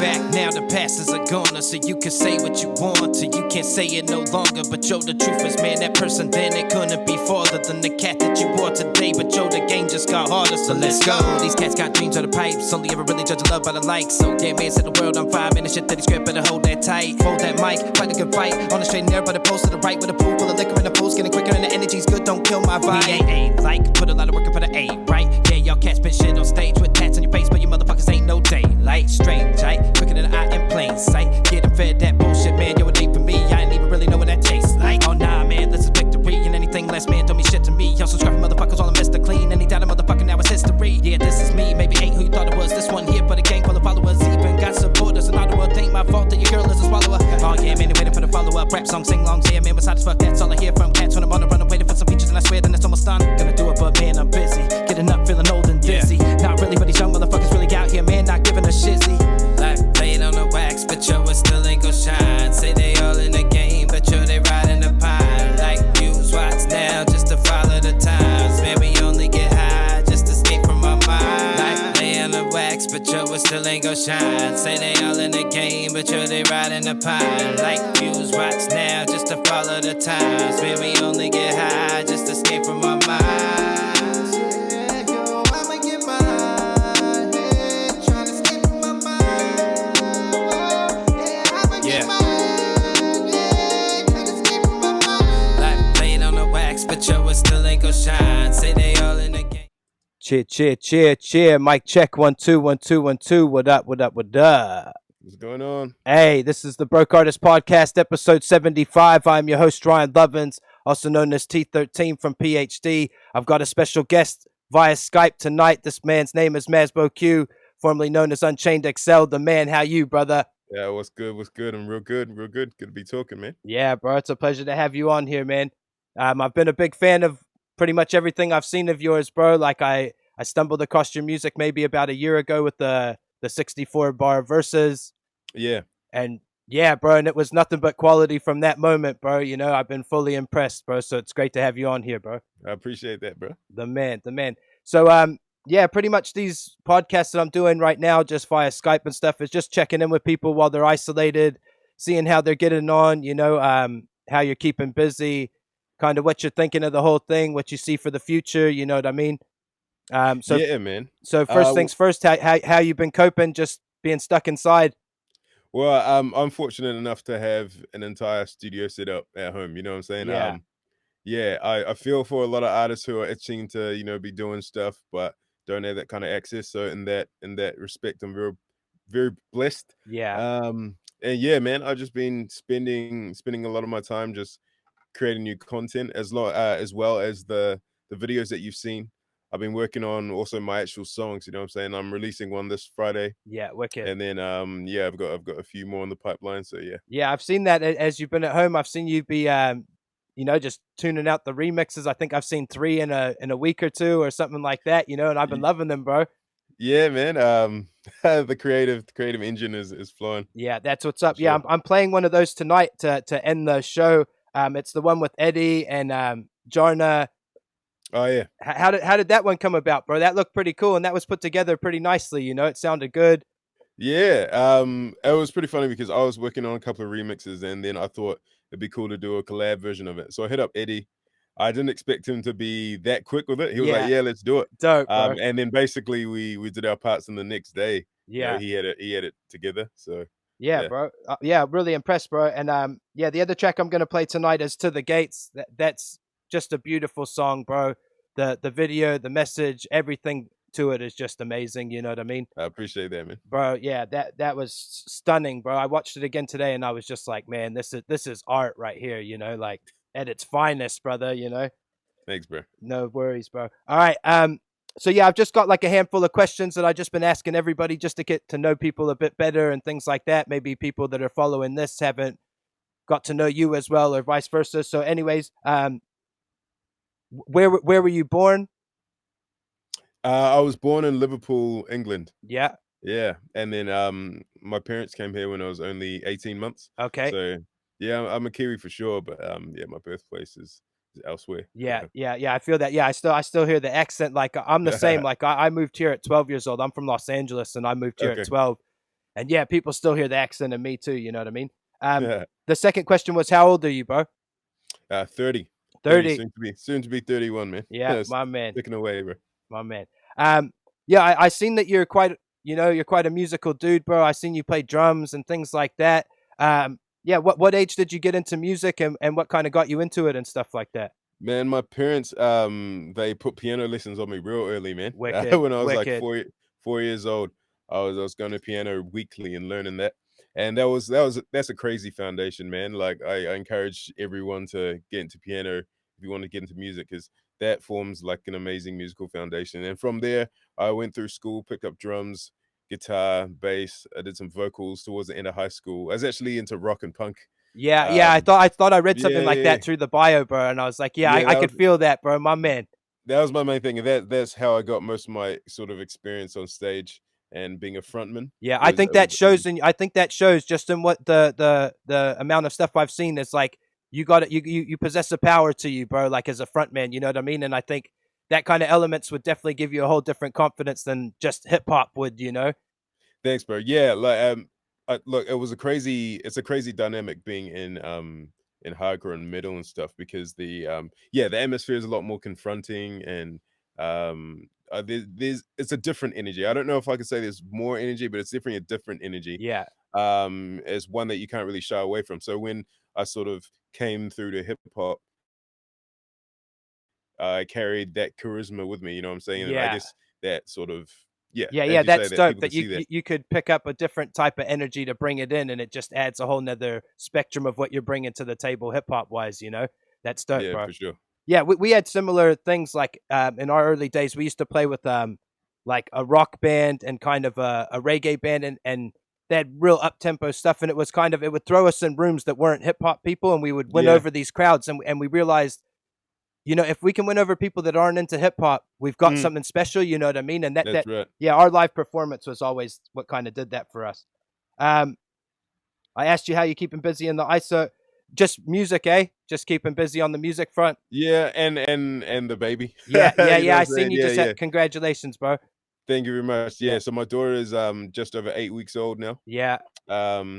back, now the past is a goner. So you can say what you want till you can't say it no longer. But yo, the truth is, man, that person then it couldn't be farther than the cat that you wore today. But yo, the game just got harder, so let's go. These cats got dreams of the pipes, only ever really judge love by the likes. So yeah, man, set the world on fire, man, the shit that he script, better hold that tight. Fold that mic, fight a good fight, on the straight and narrow by the post to the right. With a pool full of liquor in the pool's getting quicker and the energy's good, don't kill my vibe. We ain't like, put a lot of work in for the A, right? Yeah, y'all cats spit shit on stage with tats on your face, but you motherfuckers ain't no daylight. Straight tight, quicker than an eye in plain sight. Get them fed that bullshit, man, yo, it ain't for me. I ain't even really know what that tastes like. Oh nah, man, this is victory, and anything less, man, don't mean shit to me. Y'all subscribe motherfuckers, all I Mr. Clean. Any doubt a motherfucker, now it's history. Yeah, this is me, maybe ain't who you thought it was. This one here, but a gang full of followers, even got supporters. And all the world ain't my fault that your girl is a swallower. Oh yeah, man, they waiting for the follow-up. Rap song, sing-longs, yeah, man, besides as fuck, that's all I hear from cats when I'm on the run. I'm waiting for some features, and I swear then it's almost done. Gonna do it, but man, I'm busy. Getting up, feeling old and dizzy. Not really, but these young motherfuckers really out here, man, not giving a shizzy. Like playing on the wax, but yo, it still ain't gon' shine. Say they all in the game, but yo, they riding the pine. Like use watch now, just to follow the times. Man, we only get high, just to escape from our mind. Like play on the wax, but yo, it still ain't gon' shine. Say they all in the game, but yo, they riding the pine. Like use watch now, just to follow the times. Man, we only get high, just to escape from our mind. But yo, it still ain't gon' shine. Say they all in the game. Cheer. Mic check, 1 2 1 2 1 2. What up? What's going on? Hey, this is the Broke Artist Podcast, episode 75. I'm your host, Ryan Lovins, also known as T13 from PhD. I've got a special guest via Skype tonight. This man's name is Mazbou Q, formerly known as Unchained XL. The man, how you, brother? Yeah, what's good? I'm real good. Good to be talking, man. Yeah, bro, it's a pleasure to have you on here, man. I've been a big fan of pretty much everything I've seen of yours, bro. Like I stumbled across your music maybe about a year ago with the 64 bar verses. Yeah. And yeah, bro, and it was nothing but quality from that moment, bro. You know, I've been fully impressed, bro. So it's great to have you on here, bro. I appreciate that, bro. The man. So yeah, pretty much these podcasts that I'm doing right now just via Skype and stuff is just checking in with people while they're isolated, seeing how they're getting on, you know, how you're keeping busy, kind of what you're thinking of the whole thing, what you see for the future, you know what I mean? So yeah, man. So first things first, how you been coping, just being stuck inside? Well, I'm fortunate enough to have an entire studio set up at home. You know what I'm saying? Yeah. I feel for a lot of artists who are itching to, you know, be doing stuff, but don't have that kind of access. So in that respect, I'm very, very blessed. Yeah. And yeah, man, I've just been spending a lot of my time just creating new content as well as the videos that you've seen. I've been working on also my actual songs, you know what I'm saying? I'm releasing one this Friday. Yeah, wicked. And then yeah, I've got a few more in the pipeline, so yeah. Yeah, I've seen that as you've been at home. I've seen you be you know, just tuning out the remixes. I think I've seen 3 in a week or 2 or something like that, you know, and I've been loving them, bro. Yeah, man. The creative engine is flowing. Yeah, that's what's up. Sure. Yeah, I'm playing one of those tonight to end the show. It's the one with Eddie and Jarna. Oh yeah. How did that one come about, bro? That looked pretty cool, and that was put together pretty nicely. You know, it sounded good. Yeah. It was pretty funny because I was working on a couple of remixes, and then I thought it'd be cool to do a collab version of it. So I hit up Eddie. I didn't expect him to be that quick with it. He was like, "Yeah, let's do it." Dope, bro. And then basically we did our parts, and the next day, yeah, you know, he had it together. So yeah. Bro. Yeah, really impressed, bro. And yeah, the other track I'm gonna play tonight is "To the Gates." That's just a beautiful song, bro. The video, the message, everything to it is just amazing. You know what I mean? I appreciate that, man. Bro, yeah, that was stunning, bro. I watched it again today, and I was just like, man, this is art right here. You know, like at its finest, brother. You know. Thanks, bro. No worries, bro. All right. So yeah, I've just got like a handful of questions that I've just been asking everybody just to get to know people a bit better and things like that. Maybe people that are following this haven't got to know you as well, or vice versa. So, anyways, where were you born? I was born in Liverpool, England. Yeah. Yeah, and then my parents came here when I was only 18 months. Okay. So yeah, I'm a Kiwi for sure, but yeah, my birthplace is elsewhere. Yeah. I feel that. Yeah, I still hear the accent. Like I'm the same. Like I moved here at 12 years old. I'm from Los Angeles, and I moved here at 12. And yeah, people still hear the accent in me too. You know what I mean? Yeah. The second question was, how old are you, bro? 30. 30, 30. soon to be 31, man. Yeah, my man, Sticking away, bro. my man. Yeah, I seen that you're quite, you're quite a musical dude, bro. I seen you play drums and things like that. Yeah, what age did you get into music, and what kind of got you into it and stuff like that? Man, my parents, they put piano lessons on me real early, man. Wicked, When I was like wicked. 4 years old, I was going to piano weekly and learning that. And that's a crazy foundation, man. Like I encourage everyone to get into piano if you want to get into music, because that forms like an amazing musical foundation. And from there, I went through school, picked up drums, guitar, bass. I did some vocals towards the end of high school. I was actually into rock and punk. Yeah, yeah. I Um, thought I thought I read something yeah, like yeah, that through the bio, bro, and I was like, yeah, yeah. I could feel that, bro. My man. That was my main thing, and that's how I got most of my sort of experience on stage and being a frontman Yeah, I was think that shows, and I think that shows just in what the amount of stuff I've seen. It's like you got it, you possess a power to you, bro. Like as a front man, you know what I mean. And I think that kind of elements would definitely give you a whole different confidence than just hip hop would, you know. thanks, bro. Yeah, like look, it's a crazy dynamic being in hardcore and metal and stuff, because the atmosphere is a lot more confronting, and there's it's a different energy. I don't know if I could say there's more energy, but it's definitely a different energy. Yeah, It's one that you can't really shy away from. So when I sort of came through to hip hop, I carried that charisma with me, you know what I'm saying? And I yeah. guess that sort of, yeah, Yeah, as yeah, you say, that's that dope. people can That you, see that. you you could pick up a different type of energy to bring it in, and it just adds a whole nother spectrum of what you're bringing to the table, hip hop wise. You know, that's dope, Yeah, bro. for sure. Yeah, we had similar things like in our early days. We used to play with like a rock band and kind of a reggae band, and they had real up tempo stuff, and it was kind of, it would throw us in rooms that weren't hip hop people, and we would win Yeah. over these crowds, and we realized, if we can win over people that aren't into hip hop, we've got Mm, something special. You know what I mean? And that's right. yeah, our live performance was always what kind of did that for us. Um, I asked you how you keeping busy in the ISO. Just music, eh? Just keeping busy on the music front. Yeah, and the baby. Yeah, yeah, You know yeah. what I I'm seen saying? you Yeah, just yeah. had, congratulations, bro. Thank you very much. Yeah, Yeah, so my daughter is just over 8 weeks old now. yeah,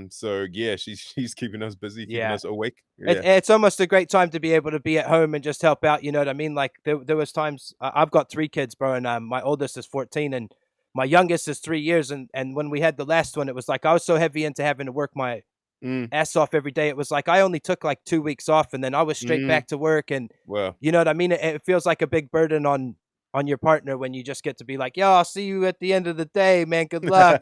So yeah, she's keeping us busy, keeping yeah. us awake. It, Yeah. it's almost a great time to be able to be at home and just help out. You know what I mean? Like there was times, I've got three kids, bro, and my oldest is 14, and my youngest is 3 years. And when we had the last one, it was like I was so heavy into having to work my Mm, ass off every day. It was like I only took like 2 weeks off, and then I was straight mm. back to work. And Well, you know what I mean? It feels like a big burden on your partner when you just get to be like, "Yo, I'll see you at the end of the day, man. Good luck."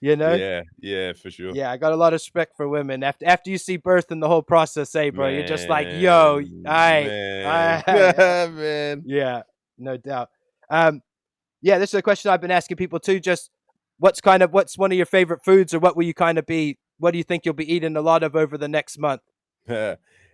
You know? yeah, yeah, for sure. Yeah, I got a lot of respect for women. After you see birth and the whole process, hey, bro, you're just like, "Yo, Man, man, man. yeah, no doubt." Yeah, this is a question I've been asking people too. Just what's one of your favorite foods, or what will you kind of be? What do you think you'll be eating a lot of over the next month?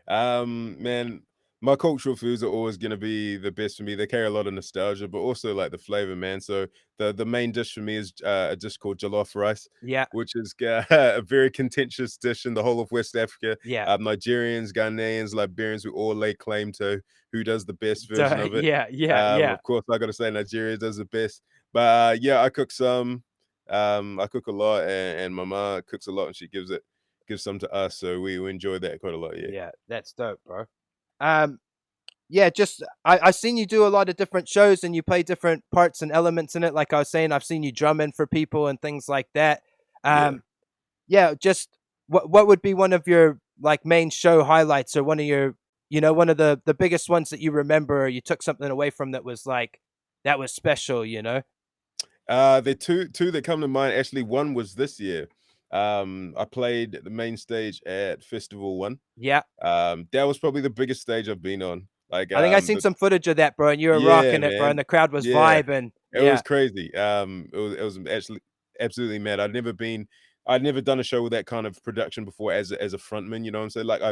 Man, my cultural foods are always gonna be the best for me. They carry a lot of nostalgia, but also like the flavor, man. So the main dish for me is a dish called jollof rice, Yeah, which is a very contentious dish in the whole of West Africa. yeah, Nigerians, Ghanaians, Liberians, we all lay claim to who does the best version duh, of it. yeah, yeah, yeah, Of course, I gotta say Nigeria does the best, but yeah, I cook some. I cook a lot, and my mom cooks a lot, and she gives some to us, so we enjoy that quite a lot. Yeah. yeah. That's dope, bro. Um, yeah, just I seen you do a lot of different shows, and you play different parts and elements in it. Like I was saying, I've seen you drumming for people and things like that. Yeah. Yeah, just what would be one of your like main show highlights, or one of your, one of the biggest ones that you remember, or you took something away from that was like that was special, you know? The two that come to mind, actually, one was this year. I played the main stage at Festival One. Yeah. That was probably the biggest stage I've been on. Like, I think I seen some footage of that, bro, and you were yeah, rocking it, bro, and man. the crowd was Yeah. vibing. It was Yeah. crazy. It was actually absolutely mad. I'd never done a show with that kind of production before as a frontman, you know what I'm saying? Like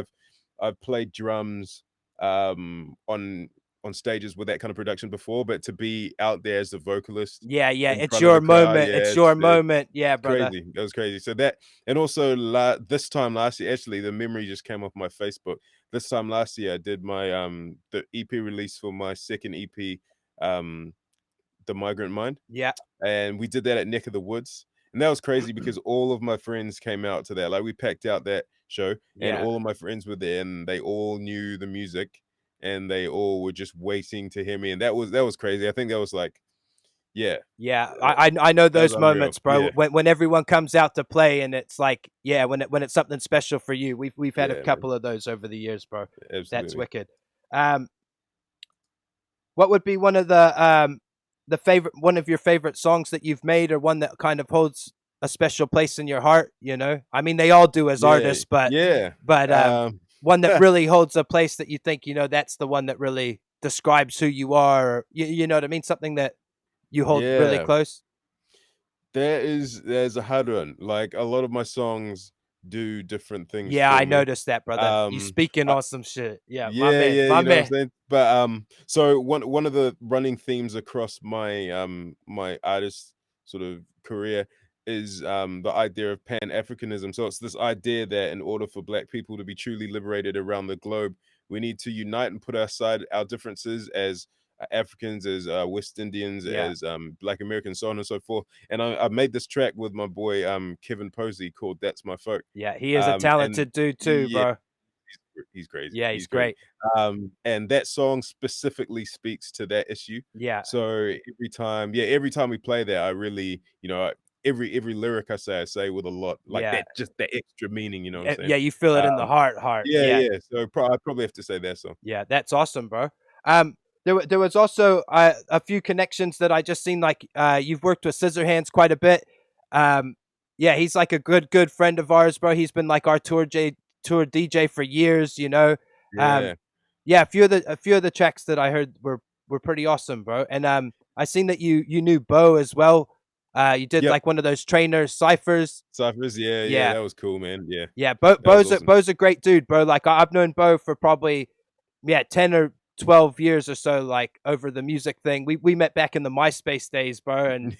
I've played drums on stages with that kind of production before, but to be out there as the vocalist Yeah, yeah. in It's front of your a crowd, moment. yeah, It's your it's moment. Yeah, brother. crazy. That was crazy. So that, and also this time last year, actually, the memory just came off my Facebook. This time last year, I did my the EP release for my second EP, um, The Migrant Mind, Yeah. and we did that at Neck of the Woods. And that was crazy because all of my friends came out to that. Like we packed out that show, and Yeah. all of my friends were there, and they all knew the music, and they all were just waiting to hear me. And that was crazy. I think that was like, yeah, Yeah, I know that was those unreal. moments, bro. Yeah, When everyone comes out to play and it's like, yeah, when it's something special for you. We've had a yeah, man, couple of those over the years, bro. That's absolutely. wicked. Um, what would be one of your favorite songs that you've made, or one that kind of holds a special place in your heart? You know, I mean, they all do as Yeah, artists, but yeah. one that really holds a place that you think, that's the one that really describes who you are. Or, you know what I mean? Something that you hold really Yeah, close. there's a hard one. Like a lot of my songs do different things Yeah, for I me. noticed that, brother. You Um, speaking I, on some shit. Yeah, my yeah, man, yeah, my you know what I'm man. saying. But so one of the running themes across my my artist sort of career is the idea of Pan-Africanism. So it's this idea that in order for Black people to be truly liberated around the globe, we need to unite and put aside our differences as Africans, as West Indians, Yeah, as Black Americans, so on and so forth. And I made this track with my boy Kevin Posey called "That's My Folk." yeah, he is a And talented dude too, yeah, bro. he's crazy. Yeah, he's He's crazy. great. And that song specifically speaks to that issue. Yeah, So every time we play that, I really, every lyric I say with a lot like yeah, that, just that extra meaning. You know what I'm saying? yeah. You feel it in the Um, heart. yeah, Yeah, yeah. So I probably have to say that song. yeah. That's awesome, bro. There was also a few connections that I just seen. Like, you've worked with Scissorhands quite a bit. Um, yeah, he's like a good friend of ours, bro. He's been like our tour DJ for years. You know. Um, Yeah, yeah, a few of the tracks that I heard were pretty awesome, bro. And I seen that you knew Bo as well. You did yep. like one of those trainer ciphers. Cyphers, yeah, yeah. Yeah, That was cool, man. Yeah, yeah. that was awesome. Bo's a great dude, bro. Like I've known Bo for probably 10 or 12 years or so. Like over the music thing, we met back in the MySpace days, bro. And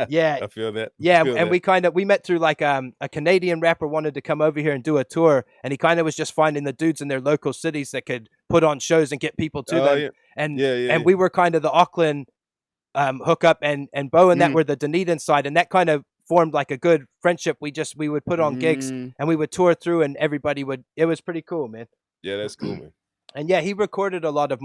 yeah, I feel that. yeah, Feel and that. we met through like a Canadian rapper wanted to come over here and do a tour, and he kind of was just finding the dudes in their local cities that could put on shows and get people to Oh them, yeah, and yeah, yeah, and yeah. we were kind of the Auckland hookup, and Bo and that Mm, were the Dunedin side, and that kind of formed like a good friendship. We would put on gigs mm. and we would tour through, and everybody would. It was pretty cool, man. Yeah, that's cool, man. And yeah, he recorded a lot of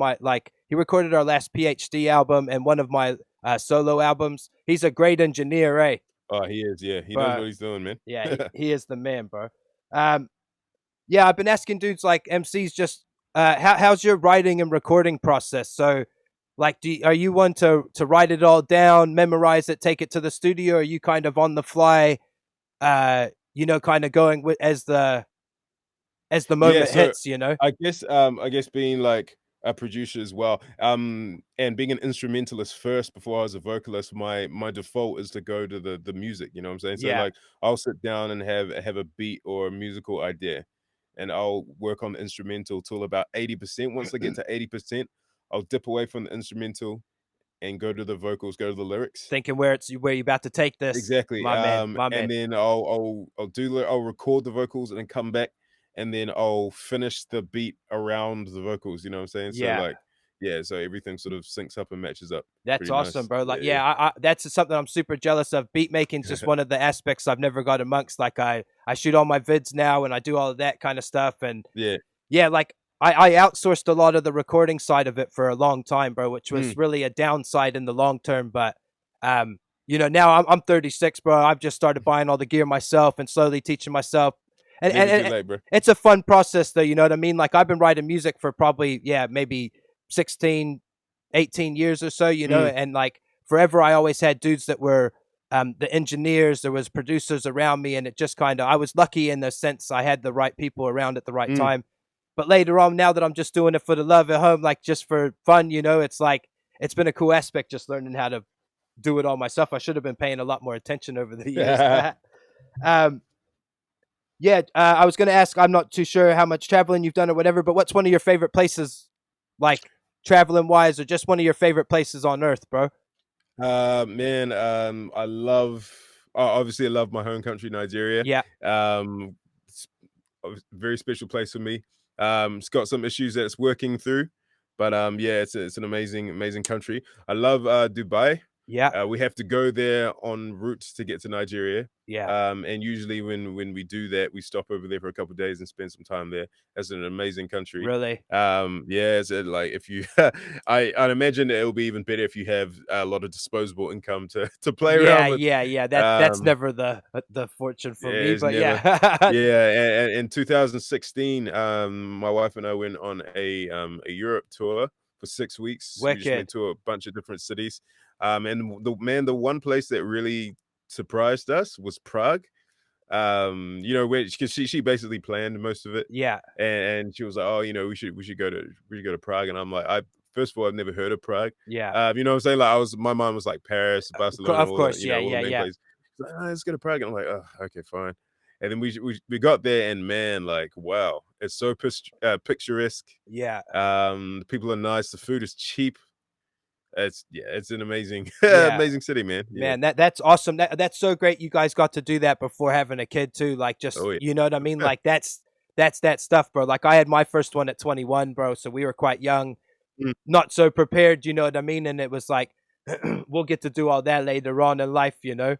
he recorded our last PhD album and one of my solo albums. He's a great engineer, eh? Oh, he is. Yeah, he knows But what he's doing, man. yeah, he is the man, bro. Um, yeah, I've been asking dudes like MCs just how's your writing and recording process? So, like, are you one to write it all down, memorize it, take it to the studio? Or are you kind of on the fly, kind of going with as the Yeah, moment so hits? You know? I guess being like a producer as well, and being an instrumentalist first before I was a vocalist, my default is to go to the music, you know what I'm saying? So Yeah, like I'll sit down and have a beat or a musical idea, and I'll work on the instrumental till about 80%. Once I get to 80%, I'll dip away from the instrumental and go to the vocals, go to the lyrics. thinking where you about to take this, Exactly. my man, my And man. then I'll record the vocals and then come back and then I'll finish the beat around the vocals. You know what I'm saying? So Yeah. like, yeah, so everything sort of syncs up and matches up. That's Pretty awesome, nice. bro. Yeah, Like, yeah. yeah, that's something I'm super jealous of. Beat making's just one of the aspects I've never got amongst. Like, I shoot all my vids now, and I do all of that kind of stuff. And Yeah. yeah, like I outsourced a lot of the recording side of it for a long time, bro, which was Mm. really a downside in the long term. But now I'm 36, bro. I've just started buying all the gear myself and slowly teaching myself. And Never too and late, bro. it's a fun process, though. You know what I mean? Like I've been writing music for probably maybe 16, 18 years or so. Mm. And like forever, I always had dudes that were the engineers. There was producers around me, and it just kind of I was lucky in the sense I had the right people around at the right Mm. time. But later on, now that I'm just doing it for the love at home, like just for fun, it's like it's been a cool aspect just learning how to do it all myself. I should have been paying a lot more attention over the years. um, I was going to ask. I'm not too sure how much traveling you've done or whatever, but what's one of your favorite places, like traveling wise, or just one of your favorite places on Earth, bro? Man, I love obviously I love my home country, Nigeria. Yeah, It's a very special place for me. It's got some issues that it's working through, but yeah, it's an amazing country. I love Dubai. Yeah. We have to go there en route to get to Nigeria. Yeah. And usually when we do that, we stop over there for a couple of days and spend some time there. That's an amazing country. Really? Yeah, it's like if you, I'd imagine it'll be even better if you have a lot of disposable income to play around with. Yeah. That's Um, never the fortune for yeah, me, it's but never. yeah. Yeah, and in 2016, my wife and I went on a Europe tour for 6 weeks. We just went Wicked. to a bunch of different cities. And the one place that really surprised us was Prague. You know, because she basically planned most of it, Yeah. and she was like, oh, you know, we should go to Prague, and I'm like, first of all, I've never heard of Prague. Yeah. You know what I'm saying? Like my mind was like Paris, Barcelona, Of all the, course. you know, all the main places. She's like, oh, let's go to Prague, and I'm like, oh, okay, fine. And then we got there, and man, like, wow, it's so picturesque. Yeah. The people are nice, the food is cheap. It's an amazing Yeah. amazing city, man. Yeah. Man, that's awesome. That's so great. You guys got to do that before having a kid too. Like, just Oh yeah. you know what I mean. Like that's that stuff, bro. Like I had my first one at 21, bro. So we were quite young, Mm. not so prepared. You know what I mean? And it was like, we'll get to do all that later on in life. You know,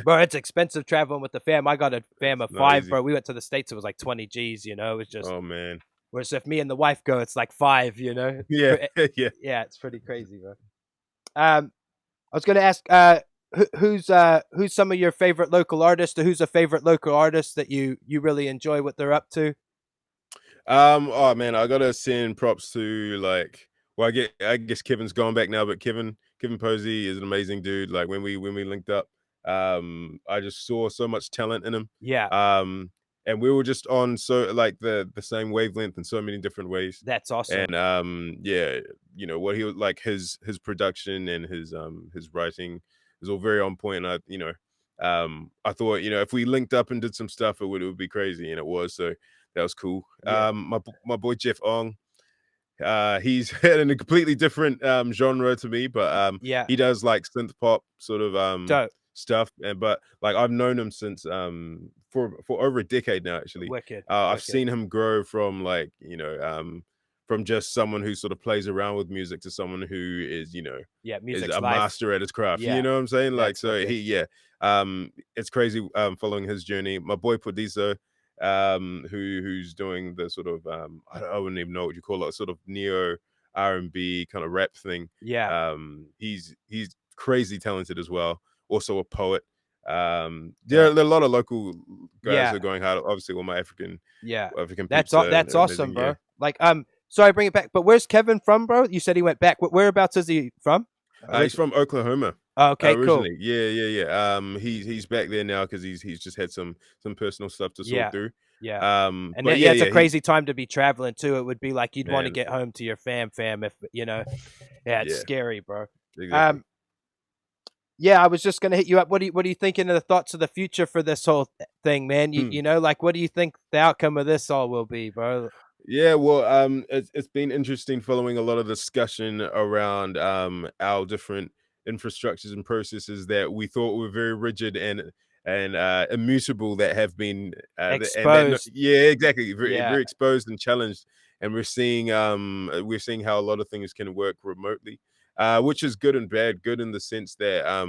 bro. It's expensive traveling with the fam. I got a fam of Not 5, easy. bro. We went to the States. It was like 20 G's. You know, it was just. Oh man. Whereas if me and the wife go, it's like 5. You know. Yeah. Yeah. Yeah, it's pretty crazy, bro. I was gonna ask, who's some of your favorite local artists, or who's a favorite local artist that you really enjoy what they're up to? Oh man, I gotta send props to like, well, I guess Kevin's gone back now, but Kevin Posey is an amazing dude. Like when we linked up, I just saw so much talent in him. Yeah, And we were just on so like the same wavelength in so many different ways. that's awesome. And yeah, you know what he was like, his production and his writing is all very on point. And I thought, you know, if we linked up and did some stuff, it would be crazy, and it was. So that was cool. Yeah. My boy Jeff Ong, he's in a completely different genre to me, but Yeah, he does like synth pop sort of dope, stuff. And but like I've known him since for over a decade now, actually. wicked. I've Wicked. seen him grow from like, you know, from just someone who sort of plays around with music to someone who is, you know, Yeah, is music's a life. master at his craft. Yeah, You know what I'm saying? Like, that's so wicked. it's crazy following his journey. My boy Podizo, who's doing the sort of I wouldn't even know what you call it, sort of neo R&B kind of rap thing. Yeah, He's crazy talented as well. Also a poet. There are dope. a lot of local guys who Yeah, are going hard. Obviously, all my African that's peeps are that's awesome, amazing. Yeah. bro. Like, sorry, bring it back. But where's Kevin from, bro? You said he went back. Whereabouts is he from? He's from Oklahoma. Oh, okay, cool. Originally. Yeah. He's back there now because he's just had some personal stuff to sort Yeah, through. yeah. And But yeah, it's a he, crazy time to be traveling too. It would be like you'd want to man, get home to your fam if you know. Yeah, it's yeah, scary, bro. exactly. Yeah, I was just gonna hit you up. What are you thinking of the thoughts of the future for this whole thing, man? You know, like what do you think the outcome of this all will be, bro? Yeah, well, it's been interesting following a lot of discussion around our different infrastructures and processes that we thought were very rigid and immutable, that have been Exposed. yeah, exactly, very Yeah, very exposed and challenged. And we're seeing how a lot of things can work remotely, which is good and bad. Good in the sense that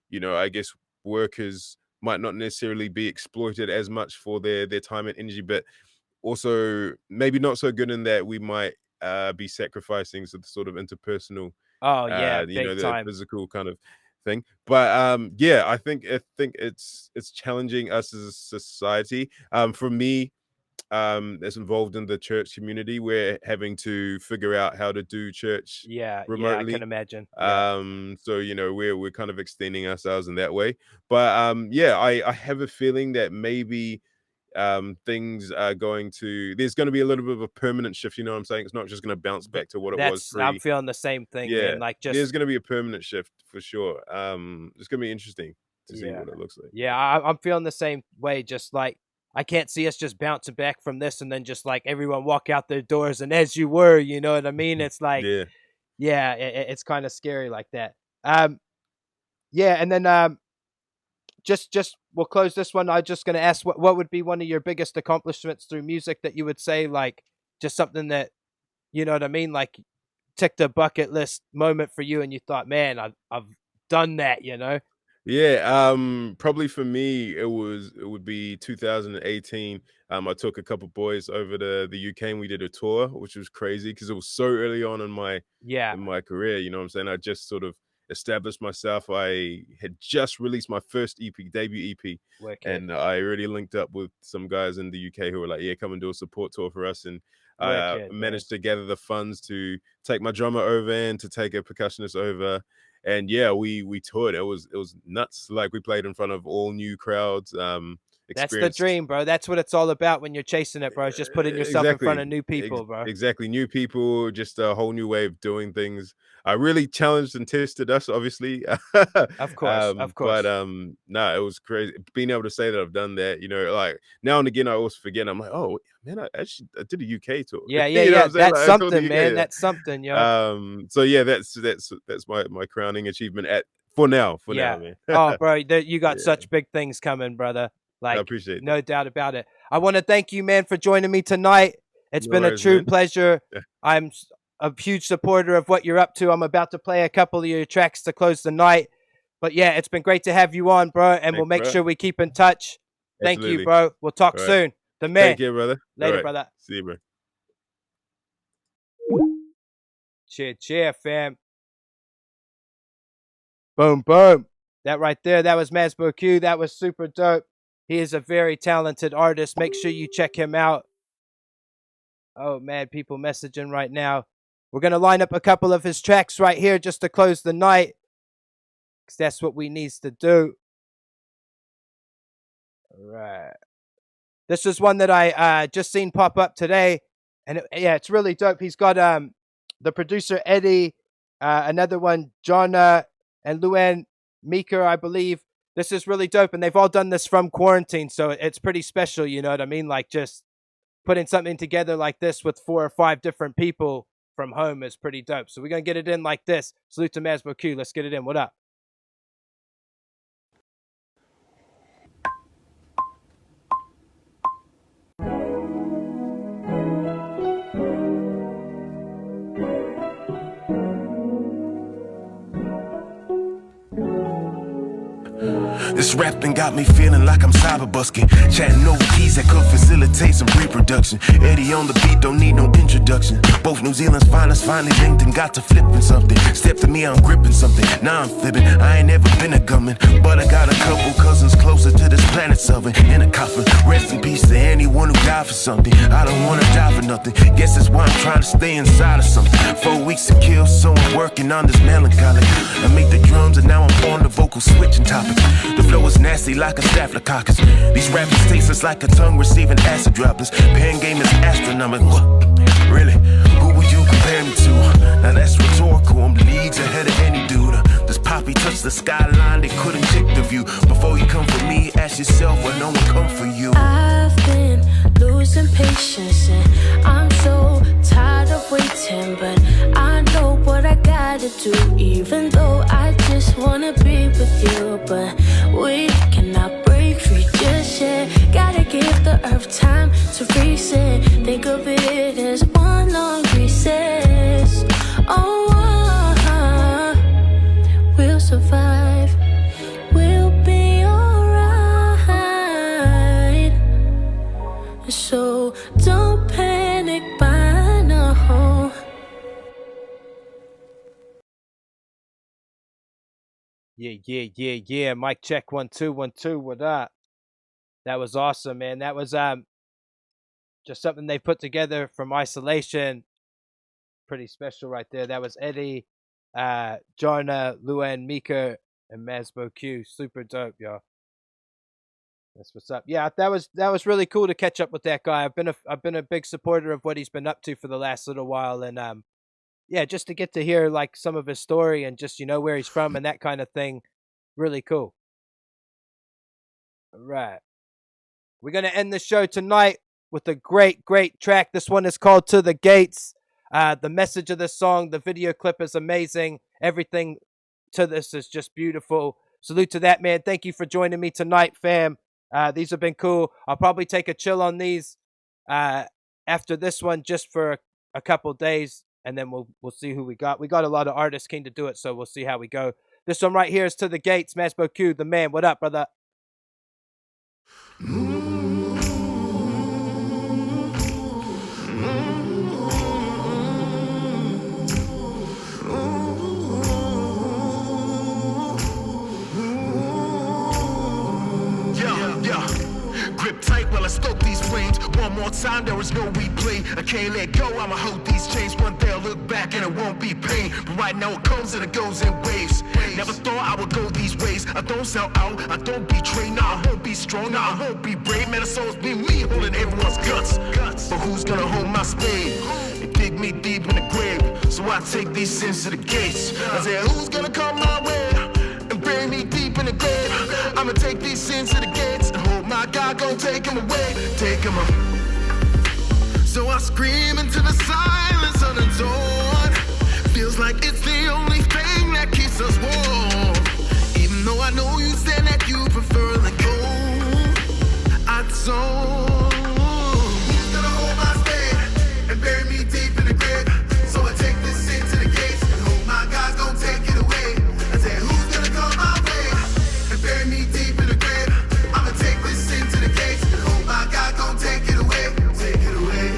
you know, I guess workers might not necessarily be exploited as much for their time and energy, but also maybe not so good in that we might be sacrificing the sort of interpersonal, oh yeah, you know, big the time. physical kind of thing. But yeah, I think it's challenging us as a society. For me, that's involved in the church community, we're having to figure out how to do church Yeah, I can remotely. imagine. Yeah, So you know, we're kind of extending ourselves in that way. But yeah, I have a feeling that maybe things are there's going to be a little bit of a permanent shift. You know what I'm saying? It's not just going to bounce back to what it was I'm pre. feeling the same thing, Yeah, man. Like there's just going to be a permanent shift for sure. It's going to be interesting to see yeah, what it looks like. yeah. I'm feeling the same way. Just like I can't see us just bouncing back from this and then just like everyone walk out their doors and as you were, you know what I mean? It's like Yeah. yeah, it's kind of scary like that. Yeah, and then just we'll close this one. I'm just gonna ask what would be one of your biggest accomplishments through music that you would say, like just something that you know what I mean, like ticked a bucket list moment for you, and you thought, man, I've done that, you know? Yeah, probably for me it would be 2018. I took a couple boys over to the UK and we did a tour, which was crazy because it was so early on in Yeah, my career, you know what I'm saying? I just sort of established myself. I had just released my first EP, debut EP, wicked, and I already linked up with some guys in the UK who were like, "Yeah, come and do a support tour for us." And I wicked, man. managed to gather the funds to take my drummer over and to take a percussionist over. And yeah, we toured. It was nuts. Like we played in front of all new crowds. That's the dream, bro. That's what it's all about when you're chasing it, bro. It's just putting yourself in front of new people, bro. Exactly. New people, just a whole new way of doing things. I really challenged and tested us, obviously. Of course, of course. But no, it was crazy. Being able to say that I've done that, you know, like now and again I always forget. I'm like, oh man, I did a UK tour. Yeah, You know yeah. what I'm saying? That's Like, I toured the something, UK, man. yeah. That's something, yo. So yeah, that's my crowning achievement for now, Yeah. man. Oh, bro, you got Yeah. such big things coming, brother. I Like, appreciate no that. doubt about it. I want to thank you, man, for joining me tonight. It's No been a worries, true man. pleasure. Yeah. I'm a huge supporter of what you're up to. I'm about to play a couple of your tracks to close the night. But yeah, it's been great to have you on, bro. And we'll Thanks, make bro. sure we keep in touch. Thank you, Absolutely. bro. We'll talk All right. soon. The man. Take care, brother. Later, All right. brother. See you, bro. Cheer, fam. Boom, boom. That right there, that was Mazbou Q. That was super dope. He is a very talented artist. Make sure you check him out. Oh, man, people messaging right now. We're going to line up a couple of his tracks right here just to close the night, because that's what we needs to do. All right. This is one that I just seen pop up today. And yeah, it's really dope. He's got the producer Eddie, another one, Jarna, and Luan, Meaker, I believe. This is really dope. And they've all done this from quarantine. So it's pretty special, you know what I mean? Like just putting something together like this with 4 or 5 different people from home is pretty dope. So we're going to get it in like this. Salute to Mazbou Q. Let's get it in. What up? This rapping got me feeling like I'm cyber busking. Chatting over keys that could facilitate some reproduction. Eddie on the beat, don't need no introduction. Both New Zealand's finest finally linked and got to flipping something. Step to me, I'm gripping something. Now I'm flipping. I ain't never been a gunman, but I got a couple cousins closer to this planet's oven. In a coffin, rest in peace to anyone who died for something. I don't wanna die for nothing. Guess that's why I'm trying to stay inside of something. 4 weeks to kill, so I'm working on this melancholy. I make the drums and now I'm on the vocal switching topics. The flow is nasty like a staphylococcus. These rappers taste us like a tongue receiving acid droplets. Pen game is astronomical. What? Really? Who would you compare me to? Now that's rhetorical. I'm leagues ahead of any dude. Does Poppy touch the skyline? They couldn't check the view. Before you come for me, ask yourself when no one come for you. I've been losing patience and I'm so tired of waiting, but I know what I gotta do. Even though I just wanna be with you, but we cannot break free just yet. Gotta give the earth time to reset. Think of it as one long recess. Oh, we'll survive. We'll be alright. So don't panic by now. Yeah. Mic check 1 2 1 2. What up? That was awesome, man. That was just something they put together from isolation. Pretty special right there. That was Eddie, Jarna, Luan, Meaker, and Mazbou Q. Super dope, y'all. That's what's up. Yeah, that was really cool to catch up with that guy. I've been a big supporter of what he's been up to for the last little while, and yeah, just to get to hear like some of his story and just where he's from and that kind of thing, really cool. All right, we're gonna end the show tonight with a great track. This one is called "To the Gates." The message of the song, the video clip is amazing. Everything to this is just beautiful. Salute to that, man. Thank you for joining me tonight, fam. These have been cool. I'll probably take a chill on these after this one just for a couple days, and then we'll see who we got. We got a lot of artists keen to do it, so we'll see how we go. This one right here is To the Gates. Mazbou Q, the man. What up, brother? Grip tight while I stoke these flames. One more time, there is no replay. I can't let go, I'ma hold these chains. One day I'll look back and it won't be pain. But right now it comes and it goes in waves. Never thought I would go these ways. I don't sell out, I don't betray. Nah, I won't be strong, nah, I won't be brave. Man, it's always been me holding everyone's guts. But who's gonna hold my spade and dig me deep in the grave? So I take these sins to the gates. I said, who's gonna come my way and bury me deep in the grave? I'ma take these sins to the gates and hold my God, gon' take him away, take him away. So I scream into the silence of the dawn. Feels like it's the only thing that keeps us warm. Even though I know you said that you prefer the cold, I don't. Who's gonna hold my spade and bury me deep in the grave? So I take this sin to the gates and hold my God, gon' take it away. I say, who's gonna come my way and bury me deep in the grave? I'ma take this sin to the gates and hold my God, gon' take it away. Take it away.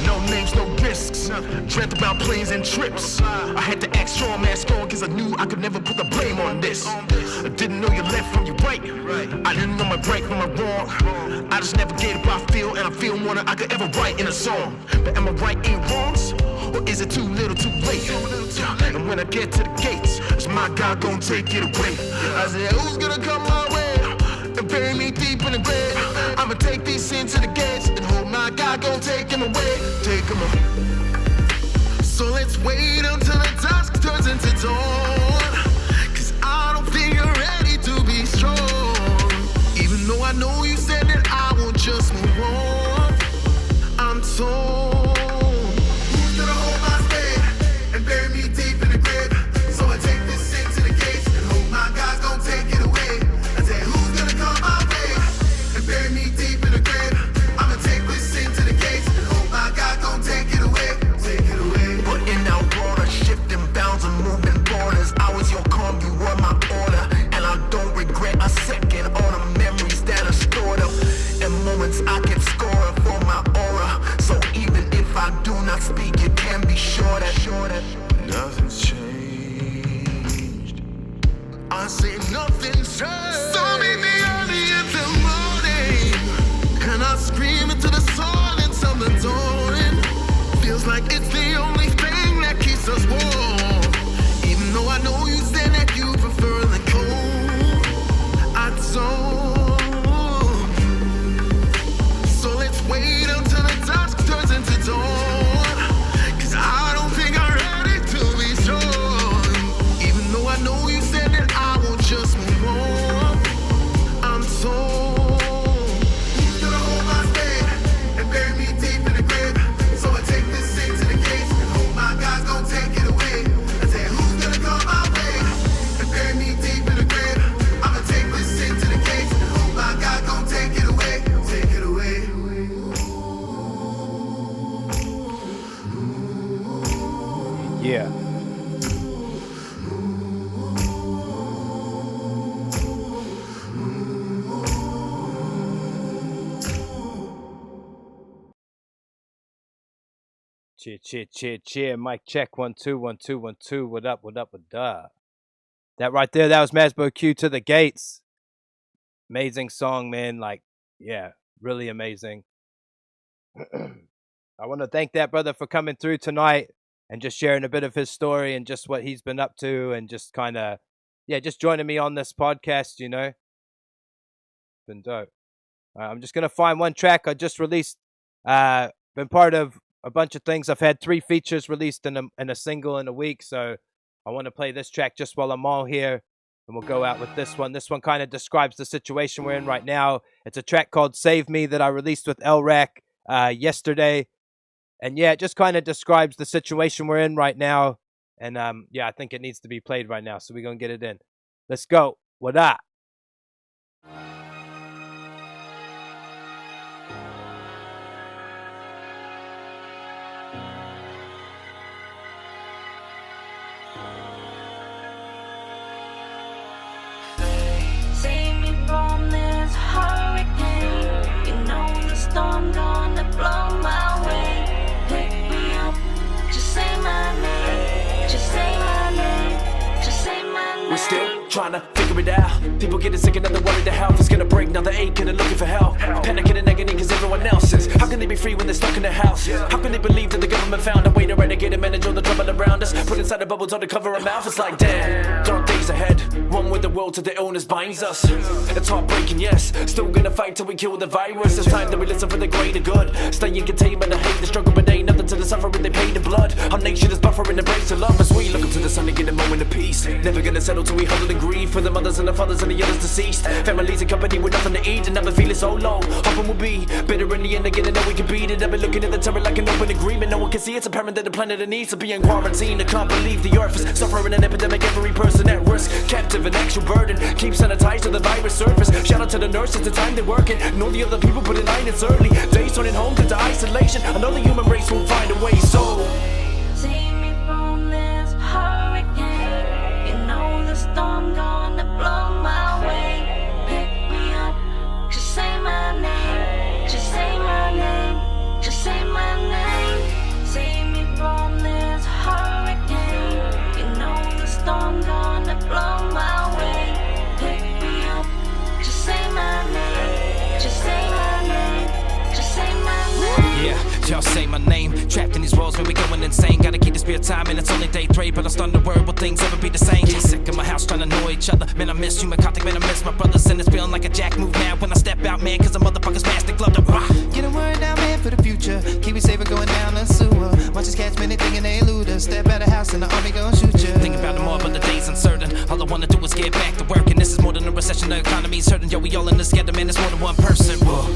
No names, no risks. Dreamt about planes and trips. I had to act strong, mask on, cause I knew I could never put the blame on this. I didn't know your left from your right. I didn't know my right from my wrong. I just navigated what I feel, and I feel more than I could ever write in a song. But am I right in wrongs? Or is it too little too late? And when I get to the gates, is my God gon' take it away? I said, who's gonna come my way and bury me deep in the grave? I'ma take these sins to the gates and hold my God, gon' take him away, take him away. So let's wait until the dusk turns into dawn, cause I don't think you're ready to be strong. Even though I know you said that I won't just move on, I'm torn. Who's gonna hold my spade and bury me deep in the grave? So I take this sin to the gates and hope my God's gonna take it away. I say, who's gonna come my way and bury me deep in the grave? I'ma take this sin to the gates and hope my God gon' take it away. Take it away. Putting out water, shifting bounds and moving borders. I was your calm, you were my order, and I don't regret a second. All the memories that are stored up and moments I can score for my aura. So even if I do not speak, you can be sure that nothing's changed. I say nothing's changed. So meet me early in the morning, and I scream into the silence of the dawn. Feels like it's the only thing that keeps us warm. Even though I know you said that you prefer the cold, I don't. So let's wait until the dusk turns into dawn, cause I don't think I'm ready to be strong. Even though I know you said that I won't just move on, I'm torn. Who's gonna hold my spade and bury me deep in the grave? So I take this sin to the gates and hope my God's gonna take it away. I say, who's gonna come my way and bury me deep in the grave? I'ma take this sin to the gates and hope my God gonna take it away. Take it away. Yeah. Cheer. Mic check. 1 2 1 2 1 2. What up? What up? That right there, that was Mazbou Q, To the Gates. Amazing song, man. Like, yeah, really amazing. I want to thank that brother for coming through tonight and just sharing a bit of his story and just what he's been up to and just kind of, yeah, just joining me on this podcast, you know. Been dope. I'm just going to find one track I just released. Been part of a bunch of things. I've had 3 features released in a single in a week, so I want to play this track just while I'm all here, and we'll go out with this one. This one kind of describes the situation we're in right now. It's a track called Save Me that I released with Lrak yesterday, and yeah, it just kind of describes the situation we're in right now, and yeah, I think it needs to be played right now, so we're going to get it in. Let's go. What up? trying to figure it out. People getting sick and they're worried their health is gonna break, now they're aching and looking for help. Panicking and agony cause everyone else is. How can they be free when they're stuck in their house? How can they believe that the government found a way to renegade and manage all the trouble around us? Put inside a bubble told to cover our mouth, it's like damn, dark days ahead. One with the world till the illness binds us. It's heartbreaking, yes, still gonna fight till we kill the virus. It's time that we listen for the greater good. Stay in containment, I hate the struggle, but ain't nothing to the suffering, they pay the blood. Our nation is buffering, embrace the love as we look up to the sun to get a moment of peace. Never gonna settle till we huddle and grieve for the mothers and the fathers and the others deceased. Families and company with nothing to eat and never feeling so low. Hoping we'll be better in the end again and know we can beat it. I've been looking at the terror like an open agreement. No one can see it's apparent that the planet needs to be in quarantine. I can't believe the earth is suffering an epidemic. Every person at risk, captive and actual burden. Keep sanitized to the virus surface. Shout out to the nurses, the time they're working. Know the other people put in line, it's early. Days turning home to isolation. I know the human race will find a way, so Save me from this hurricane. You know the storm gonna blow my way. Pick me up, just say my name. Just say my name. Just say my name. Save me from this hurricane. You know the storm gonna blow my way. Pick me up, just say my name. Just say my name. Just say my name. Yeah, y'all say my name. Trapped in these walls, man, we going insane. Gotta keep the spirit time, and it's only day 3, but I'm starting to worry, will things ever be the same? Get sick of my house trying to know each other. Man, I miss you, my contact, man, I miss my brothers. And it's feeling like a jack move now when I step out, man, cause the motherfuckers masked and gloved up. Get a word down, man, for the future. Keep it safe and going down the sewer. Watch us catch many thinking they elude us. Step out of house and the army gon' shoot ya. Think about them all, but the day's uncertain. All I wanna do is get back to work, and this is more than a recession. The economy's hurting, yo, we all in this together, man. It's more than one person. Whoa, do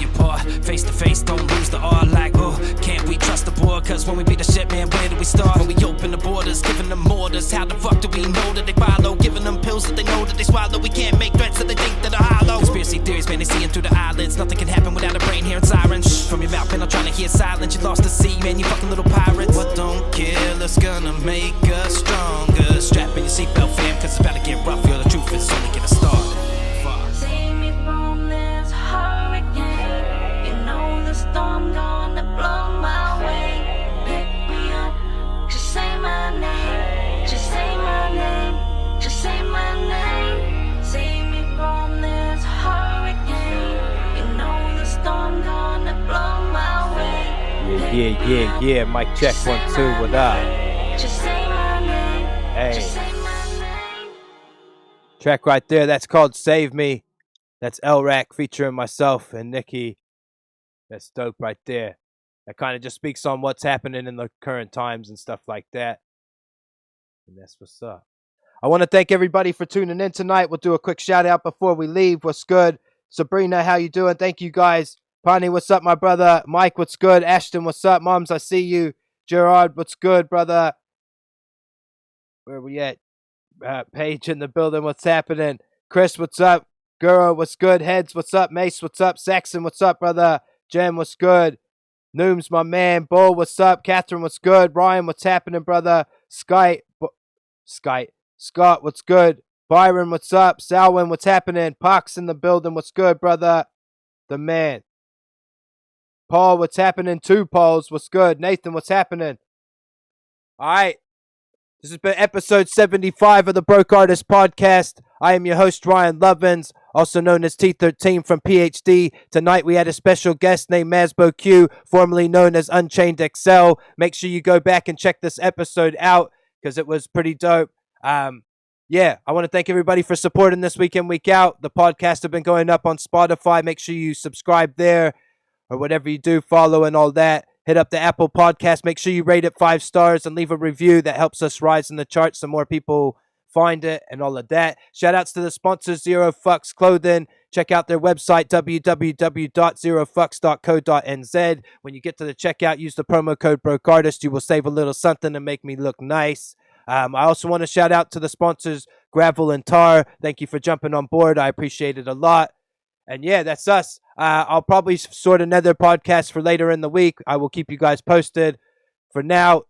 your part, face to face, don't lose the R. Like, oh, can't we trust the board? Cause when we beat the shit, man, where do we start? When we open the borders, giving them orders, how the fuck do we know that they follow? Giving them pills that they know that they swallow. We can't make threats that they think that are hollow. Conspiracy theories, man, they seeing through the eyelids. Nothing can happen without a brain hearing sirens. Shh, from your mouth, man, I'm trying to hear silence. You lost the sea, man, you fucking little pirates. What don't kill us gonna make us stronger. Strap in your seatbelt, fam, cause it's about to get rough. Yo, the truth is only getting started. Save me from this hurricane. You know the storm gonna blow my way. Pick me up, just say my name. Just say my name. Just say my name. Save me from this hurricane. You know the storm gonna blow my way. Yeah. Mic check 1 2. What up? Just say my name. Hey. Just say my name. Track right there. That's called "Save Me." That's Lrak featuring myself and Nicky. That's dope right there. That kind of just speaks on what's happening in the current times and stuff like that. And that's what's up. I want to thank everybody for tuning in tonight. We'll do a quick shout out before we leave. What's good? Sabrina, how you doing? Thank you guys. Pani, what's up, my brother? Mike, what's good? Ashton, what's up? Moms, I see you. Gerard, what's good, brother? Where we at? Paige in the building, what's happening? Chris, what's up? Guro, what's good? Heads, what's up? Mace, what's up? Saxon, what's up, brother? Jem, what's good? Nooms, my man. Bo, what's up? Catherine, what's good? Ryan, what's happening, brother? Scott, what's good? Byron, what's up? Salwin, what's happening? Pox in the building, what's good, brother? The man. Paul, what's happening? 2 Pauls, what's good? Nathan, what's happening? All right. This has been episode 75 of the Broke Artist Podcast. I am your host, Ryan Lovins, also known as T13 from PhD. Tonight we had a special guest named Mazbou Q, formerly known as Unchained XL. Make sure you go back and check this episode out because it was pretty dope. I want to thank everybody for supporting this week in, week out. The podcast have been going up on Spotify. Make sure you subscribe there or whatever you do, follow and all that. Hit up the Apple Podcast. Make sure you rate it 5 stars and leave a review. That helps us rise in the charts so more people find it and all of that. Shout outs to the sponsors, Zerofux Clothing. Check out their website, www.zerofux.co.nz. When you get to the checkout, use the promo code BrokeArtist. You will save a little something and make me look nice. I also want to shout out to the sponsors, Gravel and Tar. Thank you for jumping on board. I appreciate it a lot. And yeah, that's us. I'll probably sort another podcast for later in the week. I will keep you guys posted. For now,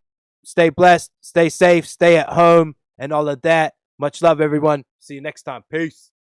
stay blessed, stay safe, stay at home, and all of that. Much love, everyone. See you next time. Peace.